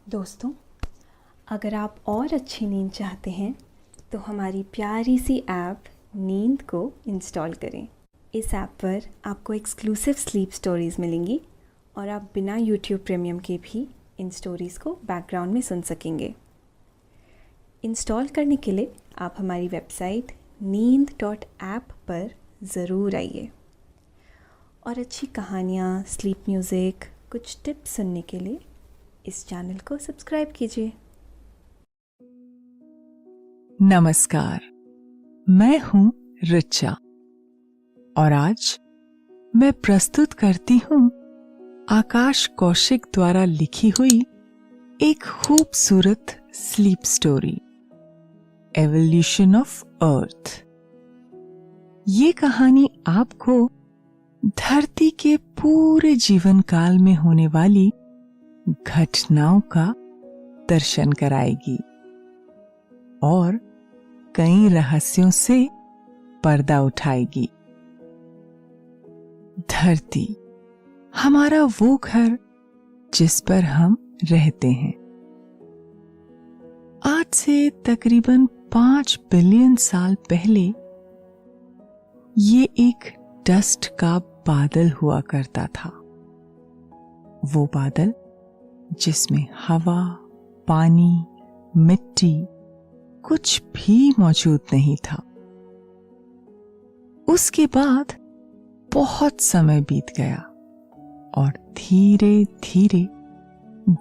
दोस्तों, अगर आप और अच्छी नींद चाहते हैं तो हमारी प्यारी सी ऐप नींद को इंस्टॉल करें। इस ऐप पर आपको एक्सक्लूसिव स्लीप स्टोरीज़ मिलेंगी और आप बिना यूट्यूब प्रीमियम के भी इन स्टोरीज़ को बैकग्राउंड में सुन सकेंगे। इंस्टॉल करने के लिए आप हमारी वेबसाइट neend.app पर ज़रूर आइए और अच्छी कहानियाँ, स्लीप म्यूज़िक, कुछ टिप्स सुनने के लिए इस चैनल को सब्सक्राइब कीजिए। नमस्कार, मैं हूं रिचा और आज मैं प्रस्तुत करती हूं आकाश कौशिक द्वारा लिखी हुई एक खूबसूरत sleep story, evolution of earth. ये कहानी आपको धरती के पूरे जीवन काल में होने वाली घटनाओं का दर्शन कराएगी और कई रहस्यों से पर्दा उठाएगी। धरती, हमारा वो घर जिस पर हम रहते हैं। आज से तकरीबन 5 बिलियन साल पहले ये एक डस्ट का बादल हुआ करता था। वो बादल जिसमें हवा, पानी, मिट्टी कुछ भी मौजूद नहीं था। उसके बाद बहुत समय बीत गया और धीरे धीरे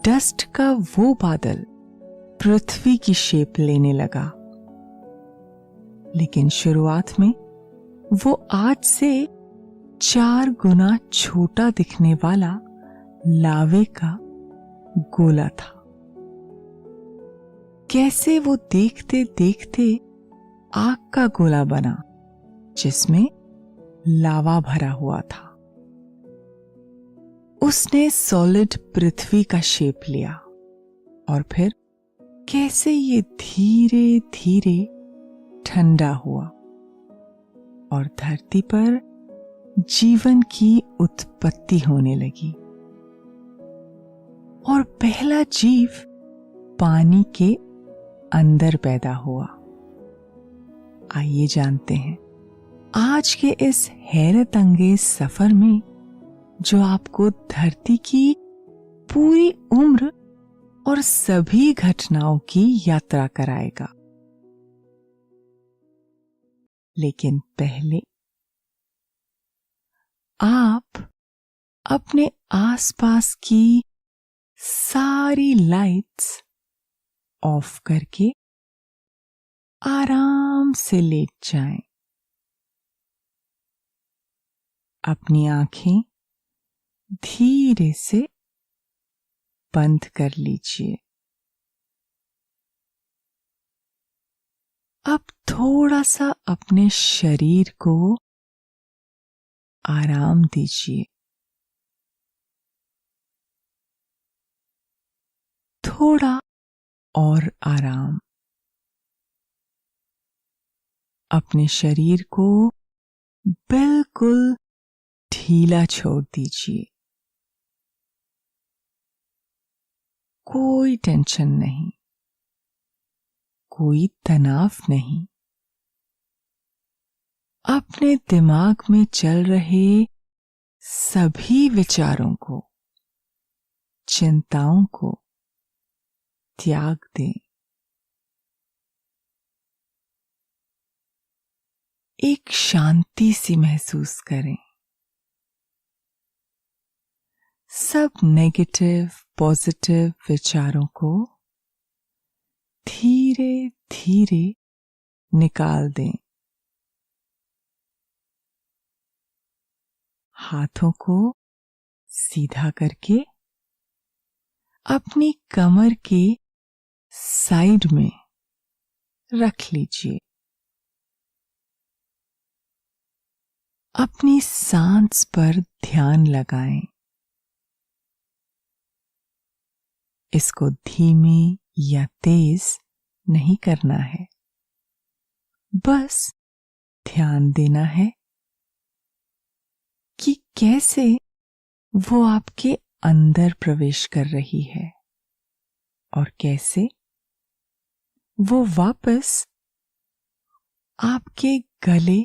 डस्ट का वो बादल पृथ्वी की शेप लेने लगा। लेकिन शुरुआत में वो आज से 4 गुना छोटा दिखने वाला लावे का गोला था। कैसे वो देखते देखते आग का गोला बना जिसमें लावा भरा हुआ था। उसने सॉलिड पृथ्वी का शेप लिया और फिर कैसे ये धीरे धीरे ठंडा हुआ और धरती पर जीवन की उत्पत्ति होने लगी और पहला जीव पानी के अंदर पैदा हुआ। आइए जानते हैं आज के इस हैरत अंगेज सफर में जो आपको धरती की पूरी उम्र और सभी घटनाओं की यात्रा कराएगा। लेकिन पहले आप अपने आसपास की सारी लाइट्स ऑफ करके आराम से लेट जाएं। अपनी आंखें धीरे से बंद कर लीजिए। अब थोड़ा सा अपने शरीर को आराम दीजिए। थोड़ा और आराम। अपने शरीर को बिल्कुल ढीला छोड़ दीजिए। कोई टेंशन नहीं, कोई तनाव नहीं। अपने दिमाग में चल रहे सभी विचारों को, चिंताओं को त्याग दें। एक शांति सी महसूस करें। सब नेगेटिव पॉजिटिव विचारों को धीरे धीरे निकाल दें। हाथों को सीधा करके अपनी कमर के साइड में रख लीजिए। अपनी सांस पर ध्यान लगाएं। इसको धीमे या तेज नहीं करना है, बस ध्यान देना है कि कैसे वो आपके अंदर प्रवेश कर रही है। और कैसे वो वापस आपके गले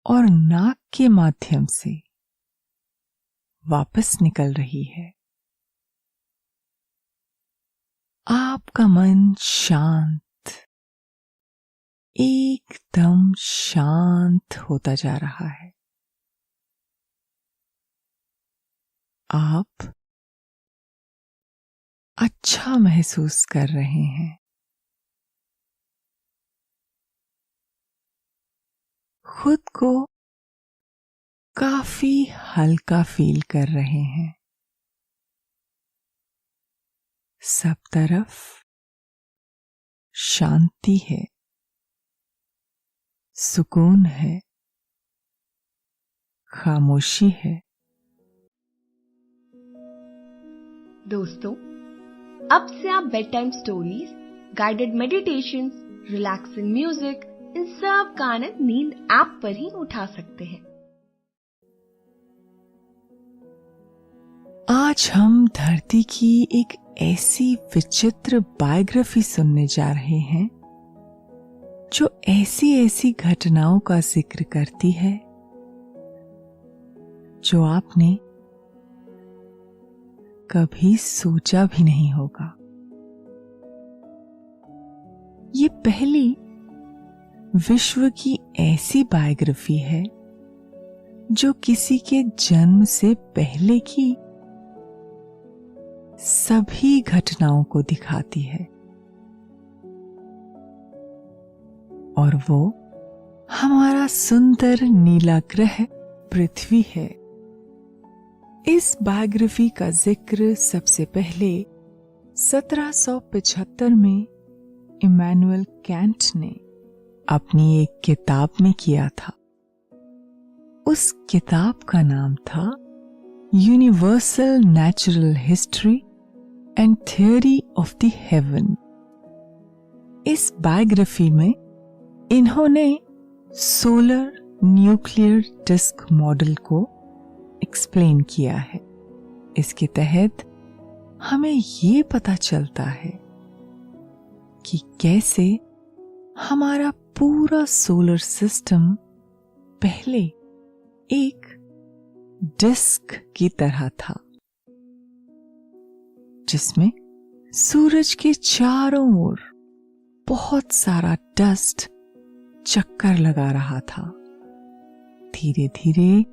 और नाक के माध्यम से वापस निकल रही है। आपका मन शांत, एकदम शांत होता जा रहा है। आप अच्छा महसूस कर रहे हैं। खुद को काफी हल्का फील कर रहे हैं। सब तरफ शांति है, सुकून है, खामोशी है। दोस्तों, अब से आप bedtime stories, guided meditations, relaxing music, इन सब का आनंद नींद ऐप पर ही उठा सकते हैं। आज हम धरती की एक ऐसी विचित्र बायोग्राफी सुनने जा रहे हैं जो ऐसी घटनाओं का जिक्र करती है जो आपने कभी सोचा भी नहीं होगा। ये पहली विश्व की ऐसी बायोग्राफी है जो किसी के जन्म से पहले की सभी घटनाओं को दिखाती है, और वो हमारा सुंदर नीला ग्रह पृथ्वी है। इस बायोग्राफी का जिक्र सबसे पहले 1775 में इमैनुअल कैंट ने अपनी एक किताब में किया था। उस किताब का नाम था universal natural history and theory of the haven. इस बायोग्राफी में इन्होंने सोलर न्यूक्लियर डिस्क मॉडल को एक्सप्लेन किया है। इसके तहत हमें ये पता चलता है कि कैसे हमारा पूरा सोलर सिस्टम पहले एक डिस्क की तरह था, जिसमें सूरज के चारों ओर बहुत सारा डस्ट चक्कर लगा रहा था। धीरे धीरे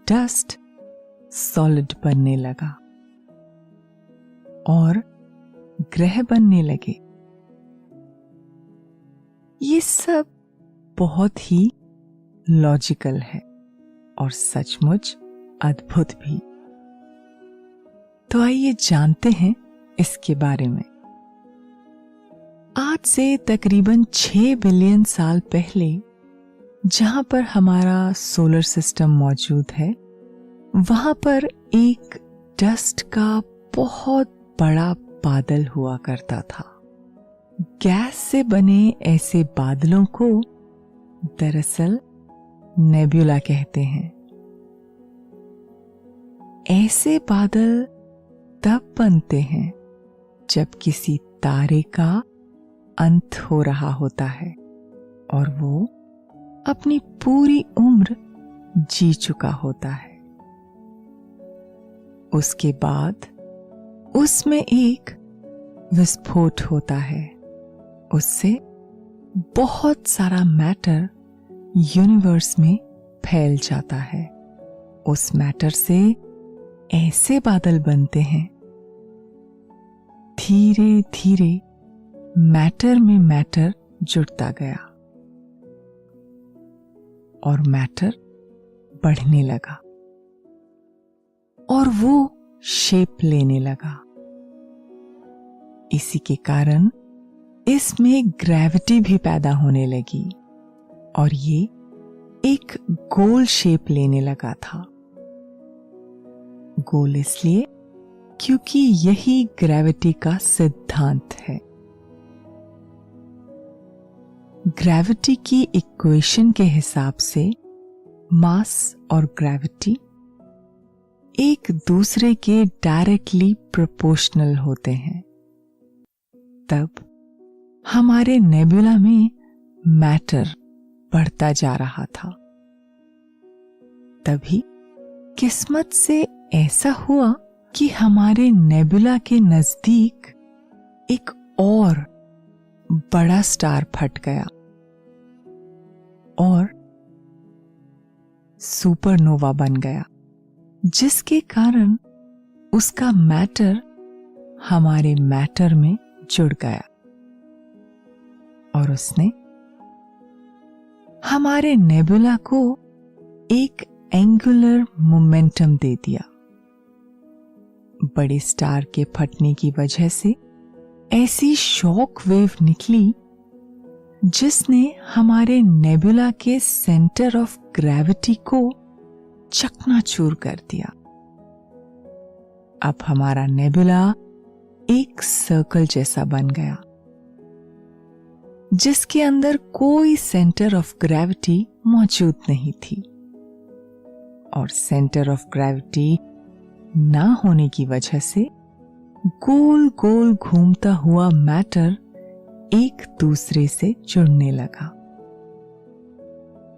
डस्ट सॉलिड बनने लगा और ग्रह बनने लगे। ये सब बहुत ही लॉजिकल है और सचमुच अद्भुत भी। तो आइए जानते हैं इसके बारे में। आज से तकरीबन 6 बिलियन साल पहले जहां पर हमारा सोलर सिस्टम मौजूद है, वहां पर एक डस्ट का बहुत बड़ा बादल हुआ करता था। गैस से बने ऐसे बादलों को दरअसल नेबुला कहते हैं। ऐसे बादल तब बनते हैं जब किसी तारे का अंत हो रहा होता है और वो अपनी पूरी उम्र जी चुका होता है। उसके बाद उसमें एक विस्फोट होता है। उससे बहुत सारा मैटर यूनिवर्स में फैल जाता है। उस मैटर से ऐसे बादल बनते हैं। धीरे धीरे मैटर में मैटर जुड़ता गया और मैटर बढ़ने लगा और वो शेप लेने लगा। इसी के कारण इसमें ग्रेविटी भी पैदा होने लगी और ये एक गोल शेप लेने लगा था। गोल इसलिए क्योंकि यही ग्रेविटी का सिद्धांत है। ग्रेविटी की इक्वेशन के हिसाब से मास और ग्रेविटी एक दूसरे के डायरेक्टली प्रोपोर्शनल होते हैं। तब हमारे नेबुला में मैटर बढ़ता जा रहा था। तभी किस्मत से ऐसा हुआ कि हमारे नेबुला के नजदीक एक और बड़ा स्टार फट गया और सुपरनोवा बन गया, जिसके कारण उसका मैटर हमारे मैटर में जुड़ गया और उसने हमारे नेबुला को एक एंगुलर मोमेंटम दे दिया। बड़े स्टार के फटने की वजह से ऐसी शॉक वेव निकली जिसने हमारे नेबुला के सेंटर ऑफ ग्रेविटी को चकनाचूर कर दिया। अब हमारा नेबुला एक सर्कल जैसा बन गया जिसके अंदर कोई सेंटर ऑफ ग्रेविटी मौजूद नहीं थी, और सेंटर ऑफ ग्रेविटी ना होने की वजह से गोल गोल घूमता हुआ मैटर एक दूसरे से जुड़ने लगा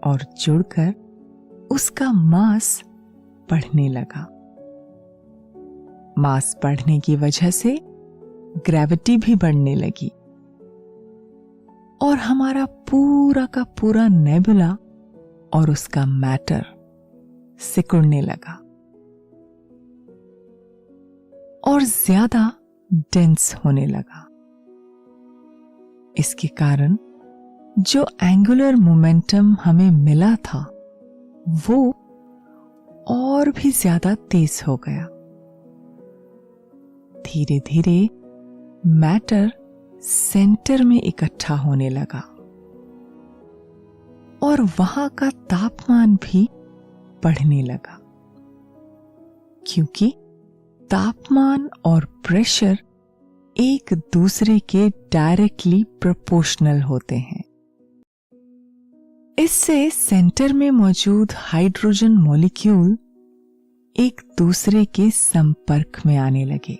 और जुड़कर उसका मास बढ़ने लगा। मास बढ़ने की वजह से ग्रेविटी भी बढ़ने लगी और हमारा पूरा का पूरा नेबुला और उसका मैटर सिकुड़ने लगा और ज्यादा डेंस होने लगा। इसके कारण जो एंगुलर मोमेंटम हमें मिला था वो और भी ज्यादा तेज हो गया। धीरे धीरे मैटर सेंटर में इकट्ठा होने लगा और वहां का तापमान भी बढ़ने लगा, क्योंकि तापमान और प्रेशर एक दूसरे के डायरेक्टली प्रोपोर्शनल होते हैं। इससे सेंटर में मौजूद हाइड्रोजन मॉलिक्यूल एक दूसरे के संपर्क में आने लगे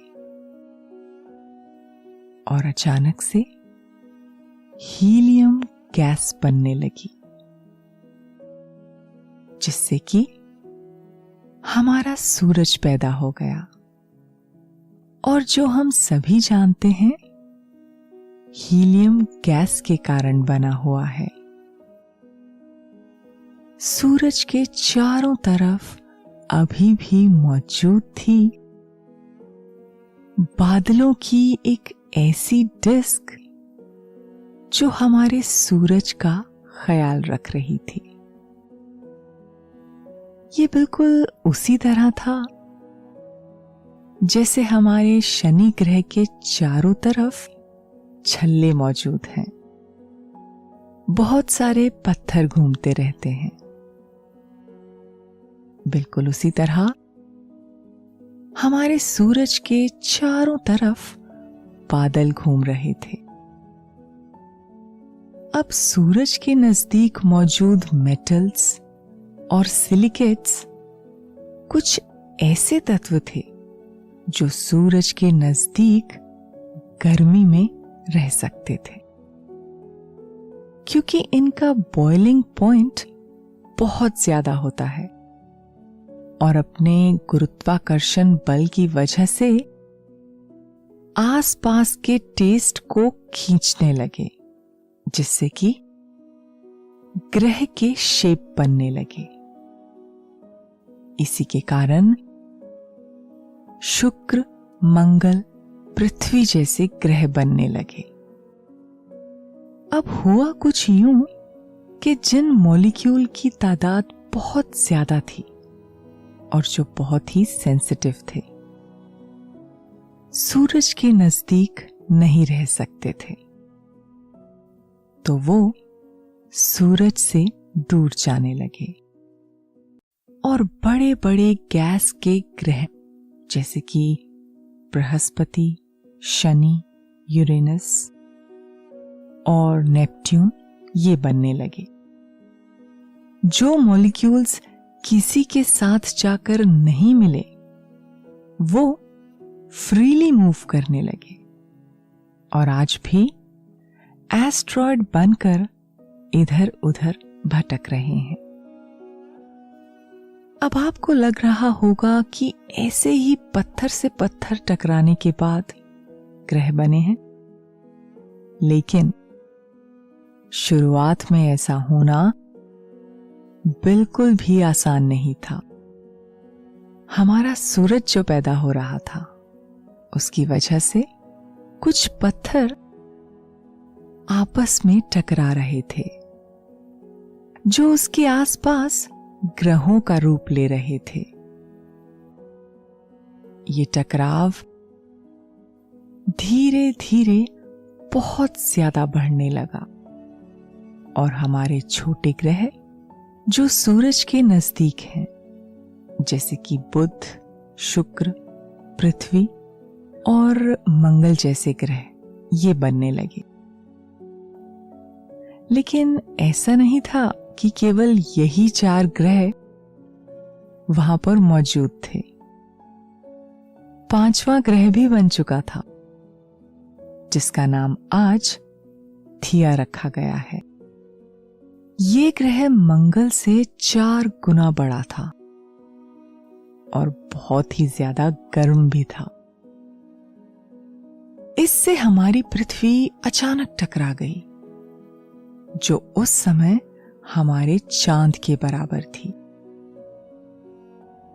और अचानक से हीलियम गैस बनने लगी, जिससे कि हमारा सूरज पैदा हो गया। और जो हम सभी जानते हैं हीलियम गैस के कारण बना हुआ है। सूरज के चारों तरफ अभी भी मौजूद थी बादलों की एक ऐसी डिस्क जो हमारे सूरज का ख्याल रख रही थी। ये बिल्कुल उसी तरह था जैसे हमारे शनि ग्रह के चारों तरफ छल्ले मौजूद हैं। बहुत सारे पत्थर घूमते रहते हैं। बिल्कुल उसी तरह हमारे सूरज के चारों तरफ बादल घूम रहे थे। अब सूरज के नजदीक मौजूद मेटल्स और सिलिकेट्स कुछ ऐसे तत्व थे जो सूरज के नजदीक गर्मी में रह सकते थे, क्योंकि इनका बॉइलिंग पॉइंट बहुत ज्यादा होता है और अपने गुरुत्वाकर्षण बल की वजह से आसपास के टेस्ट को खींचने लगे, जिससे कि ग्रह के शेप बनने लगे। इसी के कारण शुक्र, मंगल, पृथ्वी जैसे ग्रह बनने लगे। अब हुआ कुछ यूं कि जिन मॉलिक्यूल की तादाद बहुत ज्यादा थी और जो बहुत ही सेंसिटिव थे, सूरज के नजदीक नहीं रह सकते थे, तो वो सूरज से दूर जाने लगे और बड़े बड़े गैस के ग्रह जैसे कि बृहस्पति, शनि, यूरेनस और नेपट्यून ये बनने लगे। जो मॉलिक्यूल्स किसी के साथ जाकर नहीं मिले वो फ्रीली मूव करने लगे, और आज भी एस्ट्रॉयड बनकर इधर उधर भटक रहे हैं। अब आपको लग रहा होगा कि ऐसे ही पत्थर से पत्थर टकराने के बाद ग्रह बने हैं, लेकिन शुरुआत में ऐसा होना बिल्कुल भी आसान नहीं था। हमारा सूरज जो पैदा हो रहा था, उसकी वजह से कुछ पत्थर आपस में टकरा रहे थे, जो उसके आसपास ग्रहों का रूप ले रहे थे। ये टकराव धीरे धीरे बहुत ज्यादा बढ़ने लगा और हमारे छोटे ग्रह जो सूरज के नजदीक हैं, जैसे कि बुध, शुक्र, पृथ्वी और मंगल जैसे ग्रह, ये बनने लगे। लेकिन ऐसा नहीं था कि केवल यही 4 ग्रह वहां पर मौजूद थे। 5वां ग्रह भी बन चुका था, जिसका नाम आज थिया रखा गया है। ये ग्रह मंगल से 4 गुना बड़ा था और बहुत ही ज्यादा गर्म भी था। इससे हमारी पृथ्वी अचानक टकरा गई, जो उस समय हमारे चांद के बराबर थी।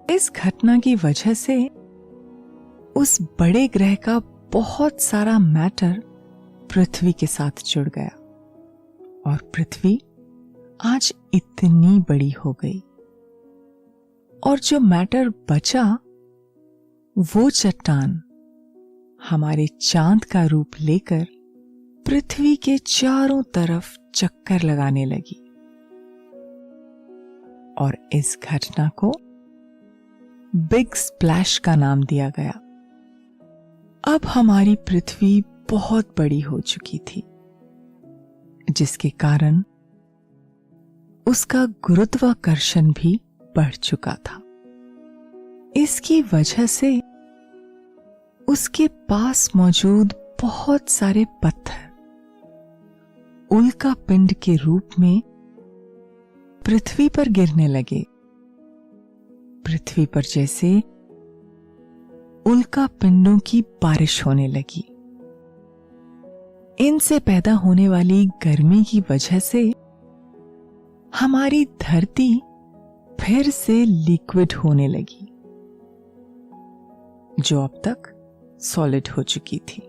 इस घटना की वजह से उस बड़े ग्रह का बहुत सारा मैटर पृथ्वी के साथ जुड़ गया और पृथ्वी आज इतनी बड़ी हो गई। और जो मैटर बचा, वो चट्टान हमारे चांद का रूप लेकर पृथ्वी के चारों तरफ चक्कर लगाने लगी। और इस घटना को बिग स्प्लैश का नाम दिया गया। अब हमारी पृथ्वी बहुत बड़ी हो चुकी थी, जिसके कारण उसका गुरुत्वाकर्षण भी बढ़ चुका था। इसकी वजह से उसके पास मौजूद बहुत सारे पत्थर उल्का पिंड के रूप में पृथ्वी पर गिरने लगे। पृथ्वी पर जैसे उल्का पिंडों की बारिश होने लगी। इनसे पैदा होने वाली गर्मी की वजह से हमारी धरती फिर से लिक्विड होने लगी, जो अब तक सॉलिड हो चुकी थी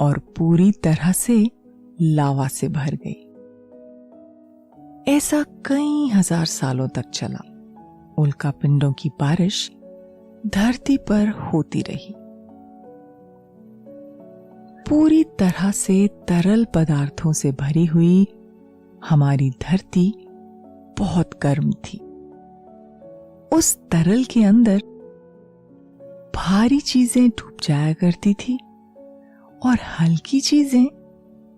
और पूरी तरह से लावा से भर गई। ऐसा कई हजार सालों तक चला। उल्का पिंडों की बारिश धरती पर होती रही। पूरी तरह से तरल पदार्थों से भरी हुई हमारी धरती बहुत गर्म थी। उस तरल के अंदर भारी चीजें डूब जाया करती थी और हल्की चीजें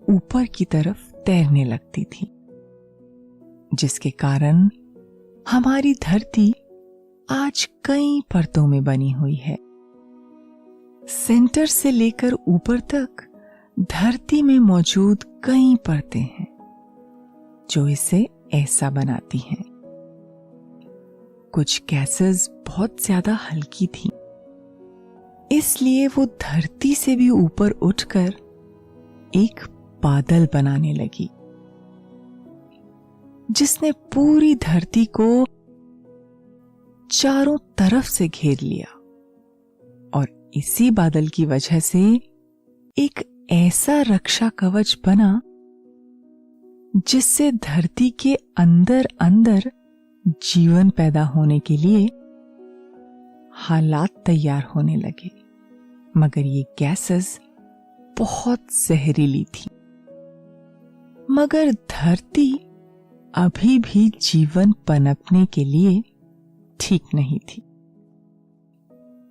ऊपर की तरफ तैरने लगती थी, जिसके कारण हमारी धरती आज कई परतों में बनी हुई है। सेंटर से लेकर ऊपर तक धरती में मौजूद कई परतें हैं, जो इसे ऐसा बनाती हैं। कुछ गैसेस बहुत ज्यादा हल्की थी, इसलिए वो धरती से भी ऊपर उठकर एक बादल बनाने लगी, जिसने पूरी धरती को चारों तरफ से घेर लिया। और इसी बादल की वजह से एक ऐसा रक्षा कवच बना, जिससे धरती के अंदर अंदर जीवन पैदा होने के लिए हालात तैयार होने लगे। मगर ये गैसेस बहुत जहरीली थी। मगर धरती अभी भी जीवन पनपने के लिए ठीक नहीं थी,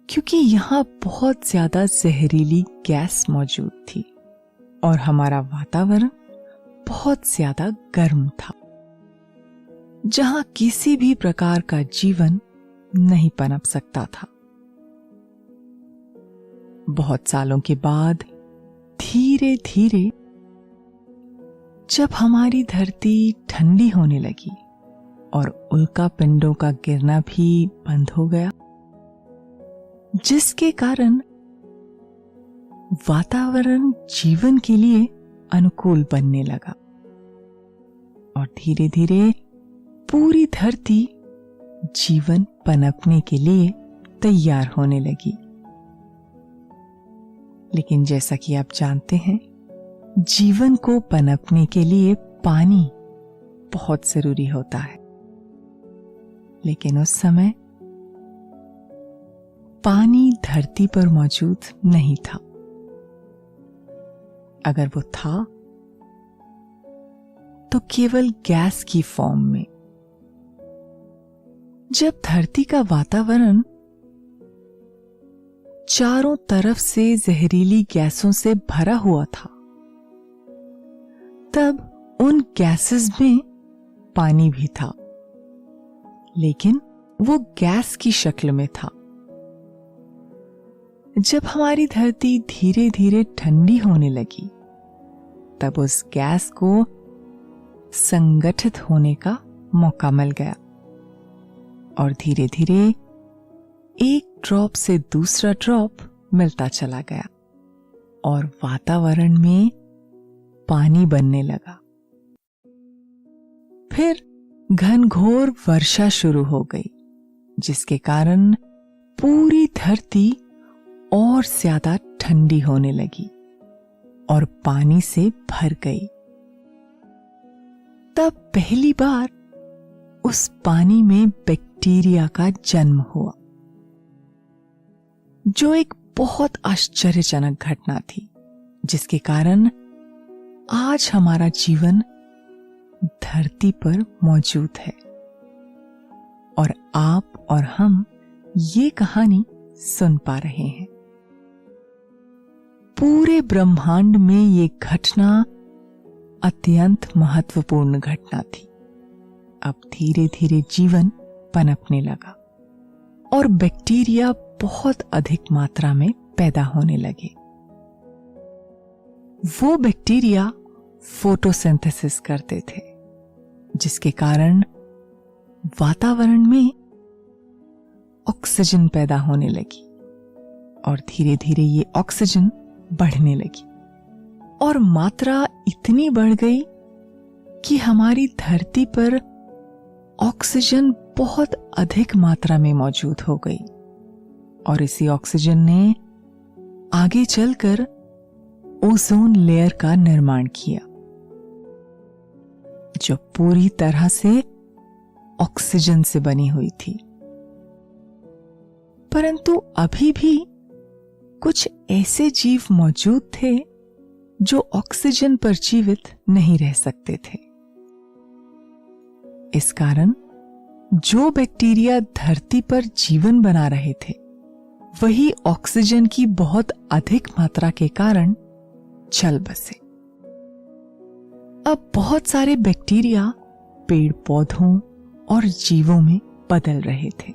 क्योंकि यहां बहुत ज्यादा जहरीली गैस मौजूद थी और हमारा वातावरण बहुत ज्यादा गर्म था, जहां किसी भी प्रकार का जीवन नहीं पनप सकता था। बहुत सालों के बाद धीरे धीरे जब हमारी धरती ठंडी होने लगी और उल्का पिंडों का गिरना भी बंद हो गया, जिसके कारण वातावरण जीवन के लिए अनुकूल बनने लगा और धीरे धीरे पूरी धरती जीवन पनपने के लिए तैयार होने लगी। लेकिन जैसा कि आप जानते हैं, जीवन को पनपने के लिए पानी बहुत जरूरी होता है। लेकिन उस समय पानी धरती पर मौजूद नहीं था। अगर वो था तो केवल गैस की फॉर्म में। जब धरती का वातावरण चारों तरफ से जहरीली गैसों से भरा हुआ था, तब उन गैसेस में पानी भी था, लेकिन वो गैस की शक्ल में था। जब हमारी धरती धीरे धीरे ठंडी होने लगी, तब उस गैस को संगठित होने का मौका मिल गया और धीरे धीरे एक ड्रॉप से दूसरा ड्रॉप मिलता चला गया और वातावरण में पानी बनने लगा। फिर घनघोर वर्षा शुरू हो गई, जिसके कारण पूरी धरती और ज्यादा ठंडी होने लगी और पानी से भर गई। तब पहली बार उस पानी में बैक्टीरिया का जन्म हुआ, जो एक बहुत आश्चर्यजनक घटना थी, जिसके कारण आज हमारा जीवन धरती पर मौजूद है और आप और हम ये कहानी सुन पा रहे हैं। पूरे ब्रह्मांड में ये घटना अत्यंत महत्वपूर्ण घटना थी। अब धीरे धीरे जीवन पनपने लगा और बैक्टीरिया बहुत अधिक मात्रा में पैदा होने लगे। वो बैक्टीरिया फोटोसिंथेसिस करते थे, जिसके कारण वातावरण में ऑक्सीजन पैदा होने लगी और धीरे धीरे ये ऑक्सीजन बढ़ने लगी और मात्रा इतनी बढ़ गई कि हमारी धरती पर ऑक्सीजन बहुत अधिक मात्रा में मौजूद हो गई और इसी ऑक्सीजन ने आगे चलकर ओजोन लेयर का निर्माण किया, जो पूरी तरह से ऑक्सीजन से बनी हुई थी। परंतु अभी भी कुछ ऐसे जीव मौजूद थे जो ऑक्सीजन पर जीवित नहीं रह सकते थे। इस कारण जो बैक्टीरिया धरती पर जीवन बना रहे थे, वही ऑक्सीजन की बहुत अधिक मात्रा के कारण चल बसे। अब बहुत सारे बैक्टीरिया पेड़ पौधों और जीवों में बदल रहे थे।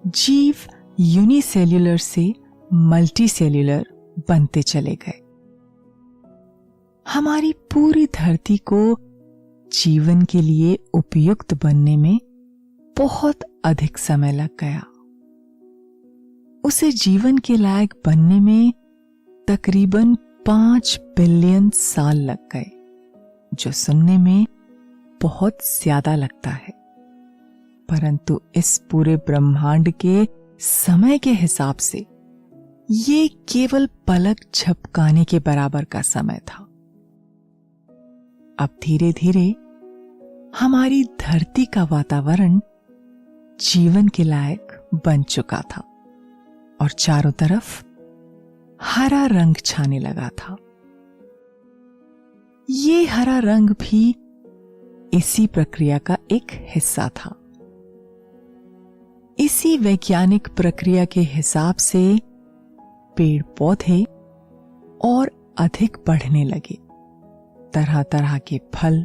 जीव यूनिसेल्यूलर से मल्टीसेल्यूलर बनते चले गए। हमारी पूरी धरती को जीवन के लिए उपयुक्त बनने में बहुत अधिक समय लग गया। उसे जीवन के लायक बनने में तकरीबन 5 बिलियन साल लग गए, जो सुनने में बहुत ज्यादा लगता है, परंतु इस पूरे ब्रह्मांड के समय के हिसाब से ये केवल पलक झपकाने के बराबर का समय था। अब धीरे धीरे हमारी धरती का वातावरण जीवन के लायक बन चुका था और चारों तरफ हरा रंग छाने लगा था। ये हरा रंग भी इसी प्रक्रिया का एक हिस्सा था। इसी वैज्ञानिक प्रक्रिया के हिसाब से पेड़ पौधे और अधिक बढ़ने लगे। तरह तरह के फल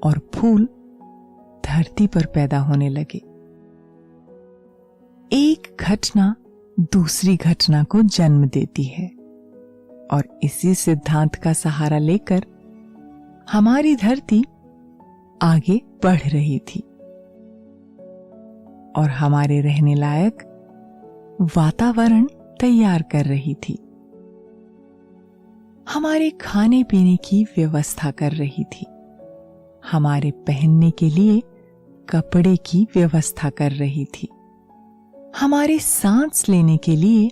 और फूल धरती पर पैदा होने लगे। एक घटना दूसरी घटना को जन्म देती है और इसी सिद्धांत का सहारा लेकर हमारी धरती आगे बढ़ रही थी और हमारे रहने लायक वातावरण तैयार कर रही थी, हमारे खाने पीने की व्यवस्था कर रही थी, हमारे पहनने के लिए कपड़े की व्यवस्था कर रही थी, हमारे सांस लेने के लिए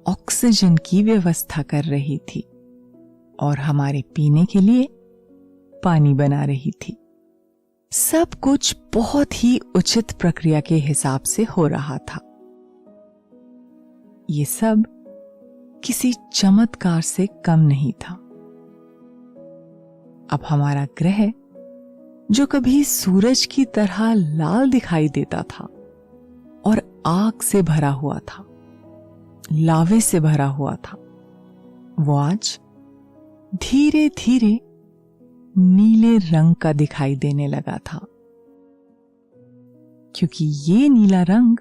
ऑक्सीजन की व्यवस्था कर रही थी और हमारे पीने के लिए पानी बना रही थी। सब कुछ बहुत ही उचित प्रक्रिया के हिसाब से हो रहा था। ये सब किसी चमत्कार से कम नहीं था। अब हमारा ग्रह, जो कभी सूरज की तरह लाल दिखाई देता था और आग से भरा हुआ था, लावे से भरा हुआ था, वो आज धीरे धीरे नीले रंग का दिखाई देने लगा था, क्योंकि ये नीला रंग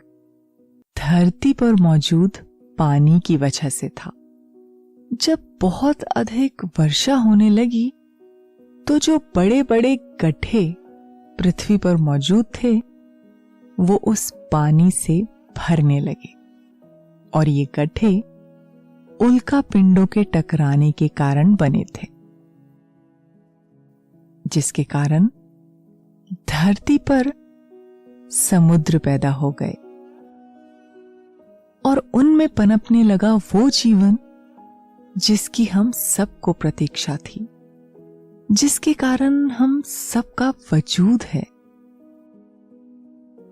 धरती पर मौजूद पानी की वजह से था। जब बहुत अधिक वर्षा होने लगी तो जो बड़े बड़े गड्ढे पृथ्वी पर मौजूद थे वो उस पानी से भरने लगे और ये गड्ढे उल्का पिंडों के टकराने के कारण बने थे, जिसके कारण धरती पर समुद्र पैदा हो गए और उनमें पनपने लगा वो जीवन जिसकी हम सबको प्रतीक्षा थी, जिसके कारण हम सबका वजूद है।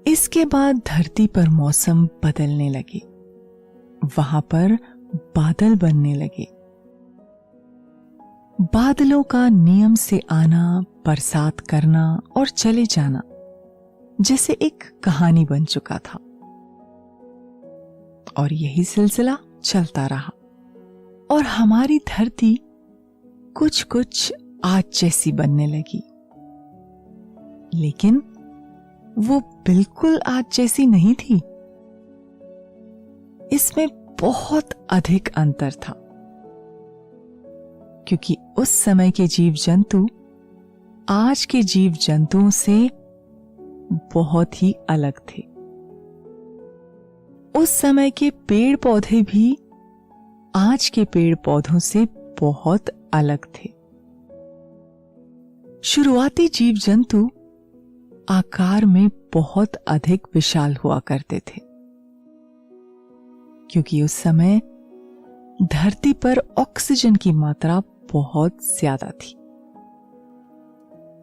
इसके बाद धरती पर मौसम बदलने लगे, वहां पर बादल बनने लगे। बादलों का नियम से आना, बरसात करना और चले जाना जैसे एक कहानी बन चुका था और यही सिलसिला चलता रहा और हमारी धरती कुछ कुछ आज जैसी बनने लगी। लेकिन वो बिल्कुल आज जैसी नहीं थी। इसमें बहुत अधिक अंतर था, क्योंकि उस समय के जीव जंतु आज के जीव जंतुओं से बहुत ही अलग थे। उस समय के पेड़ पौधे भी आज के पेड़ पौधों से बहुत अलग थे। शुरुआती जीव जंतु आकार में बहुत अधिक विशाल हुआ करते थे, क्योंकि उस समय धरती पर ऑक्सीजन की मात्रा बहुत ज्यादा थी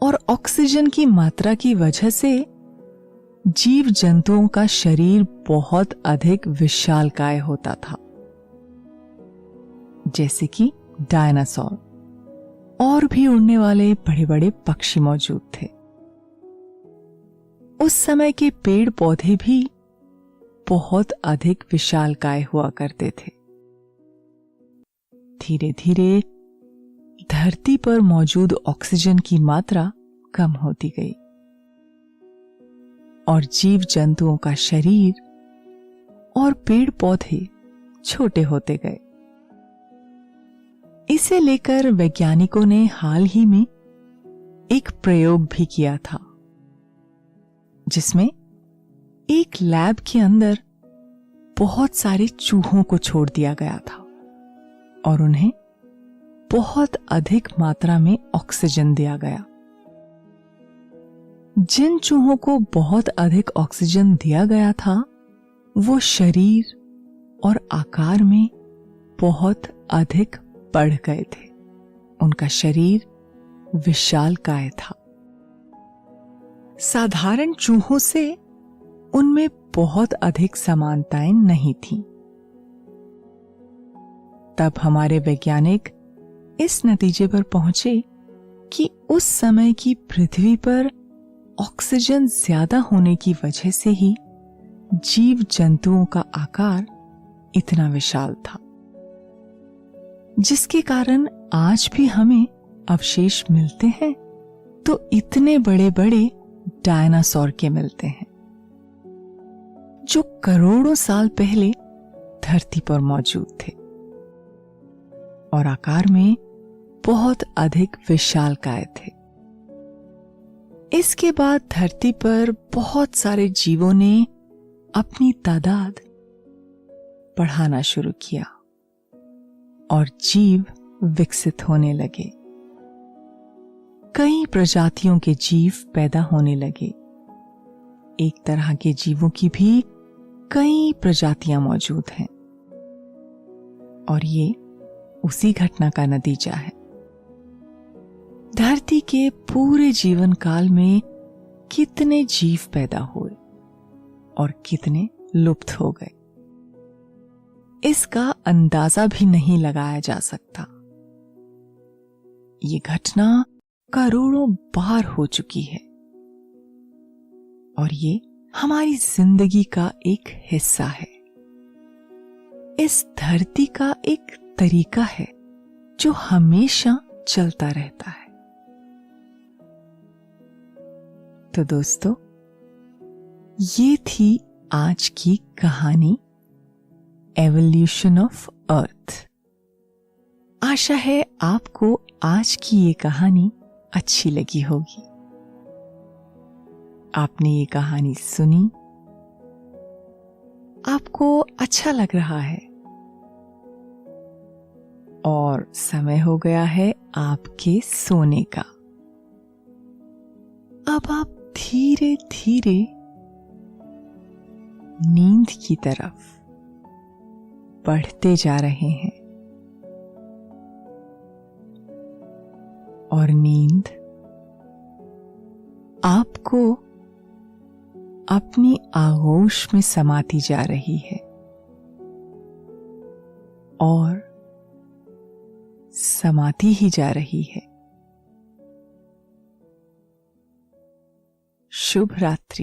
और ऑक्सीजन की मात्रा की वजह से जीव जंतुओं का शरीर बहुत अधिक विशालकाय होता था, जैसे कि डायनासोर और भी उड़ने वाले बड़े बड़े पक्षी मौजूद थे। उस समय के पेड़ पौधे भी बहुत अधिक विशालकाय हुआ करते थे। धीरे धीरे धरती पर मौजूद ऑक्सीजन की मात्रा कम होती गई और जीव जंतुओं का शरीर और पेड़ पौधे छोटे होते गए। इसे लेकर वैज्ञानिकों ने हाल ही में एक प्रयोग भी किया था, जिसमें एक लैब के अंदर बहुत सारे चूहों को छोड़ दिया गया था और उन्हें बहुत अधिक मात्रा में ऑक्सीजन दिया गया। जिन चूहों को बहुत अधिक ऑक्सीजन दिया गया था वो शरीर और आकार में बहुत अधिक बढ़ गए थे। उनका शरीर विशालकाय था। साधारण चूहों से उनमें बहुत अधिक समानताएं नहीं थीं। तब हमारे वैज्ञानिक इस नतीजे पर पहुंचे कि उस समय की पृथ्वी पर ऑक्सीजन ज्यादा होने की वजह से ही जीव जंतुओं का आकार इतना विशाल था, जिसके कारण आज भी हमें अवशेष मिलते हैं तो इतने बड़े बड़े डायनासोर के मिलते हैं, जो करोड़ों साल पहले धरती पर मौजूद थे। और आकार में बहुत अधिक विशालकाय थे। इसके बाद धरती पर बहुत सारे जीवों ने अपनी तादाद बढ़ाना शुरू किया और जीव विकसित होने लगे। कई प्रजातियों के जीव पैदा होने लगे। एक तरह के जीवों की भी कई प्रजातियां मौजूद हैं और ये उसी घटना का नतीजा है। धरती के पूरे जीवन काल में कितने जीव पैदा हुए और कितने लुप्त हो गए, इसका अंदाजा भी नहीं लगाया जा सकता। ये घटना करोड़ों बार हो चुकी है और ये हमारी जिंदगी का एक हिस्सा है। इस धरती का एक तरीका है जो हमेशा चलता रहता है। तो दोस्तों, ये थी आज की कहानी एवोल्यूशन ऑफ अर्थ। आशा है आपको आज की ये कहानी अच्छी लगी होगी। आपने ये कहानी सुनी, आपको अच्छा लग रहा है और समय हो गया है आपके सोने का। अब आप धीरे धीरे नींद की तरफ बढ़ते जा रहे हैं और नींद आपको अपनी आगोश में समाती जा रही है और समाती ही जा रही है। शुभ रात्रि।